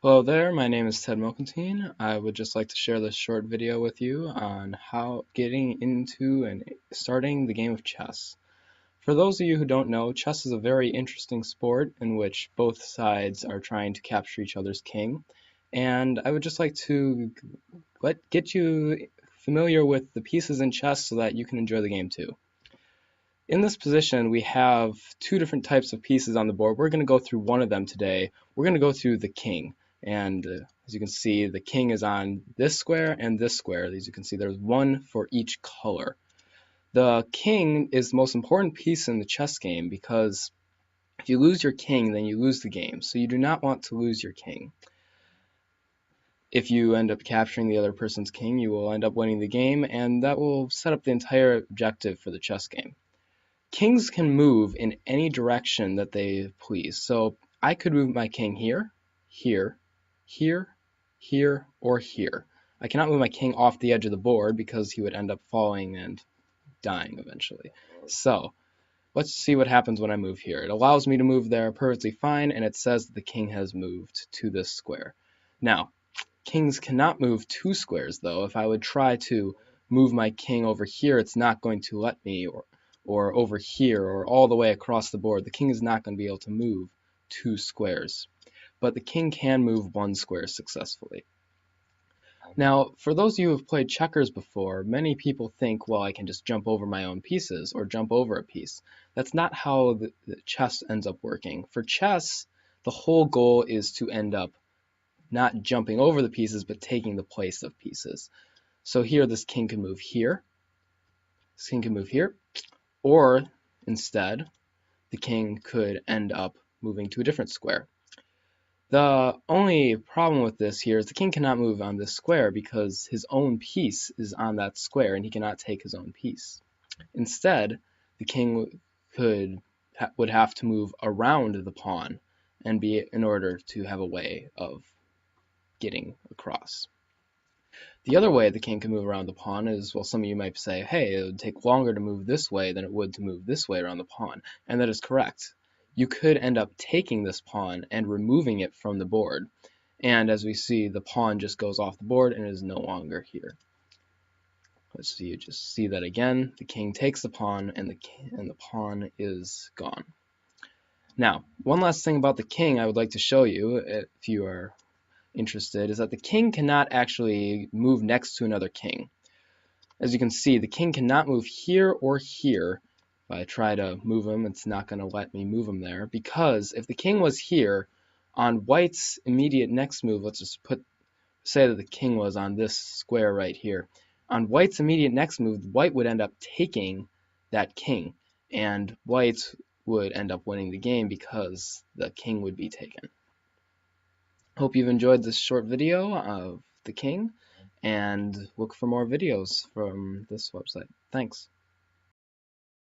Hello there, my name is Ted Mokentine. I would just like to share this short video with you on how getting into and starting the game of chess. For those of you who don't know, chess is a very interesting sport in which both sides are trying to capture each other's king. And I would just like to get you familiar with the pieces in chess so that you can enjoy the game too. In this position, we have two different types of pieces on the board. We're going to go through one of them today. We're going to go through the king. And as you can see, the king is on this square and this square. As you can see, there's one for each color. The king is the most important piece in the chess game because if you lose your king, then you lose the game. So you do not want to lose your king. If you end up capturing the other person's king, you will end up winning the game, and that will set up the entire objective for the chess game. Kings can move in any direction that they please. So I could move my king here, here, here, here, or here. I cannot move my king off the edge of the board because he would end up falling and dying eventually. So let's see what happens when I move here. It allows me to move there perfectly fine, and it says that the king has moved to this square. Now, kings cannot move two squares, though. If I would try to move my king over here, it's not going to let me, or over here, or all the way across the board. The king is not going to be able to move two squares. But the king can move one square successfully. Now, for those of you who have played checkers before, many people think, well, I can just jump over my own pieces or jump over a piece. That's not how the chess ends up working. For chess, the whole goal is to end up not jumping over the pieces, but taking the place of pieces. So here, this king can move here. This king can move here. Or instead, the king could end up moving to a different square. The only problem with this here is the king cannot move on this square because his own piece is on that square and he cannot take his own piece. Instead, the king would have to move around the pawn and be in order to have a way of getting across. The other way the king can move around the pawn is, well, some of you might say, hey, it would take longer to move this way than it would to move this way around the pawn. And that is correct. You could end up taking this pawn and removing it from the board. And as we see, the pawn just goes off the board and is no longer here. Let's see, you just see that again. The king takes the pawn and the pawn is gone. Now, one last thing about the king I would like to show you, if you are interested, is that the king cannot actually move next to another king. As you can see, the king cannot move here or here. If I try to move him, it's not going to let me move him there, because if the king was here, on white's immediate next move, let's just say that the king was on this square right here. On white's immediate next move, white would end up taking that king, and white would end up winning the game because the king would be taken. Hope you've enjoyed this short video of the king, and look for more videos from this website. Thanks.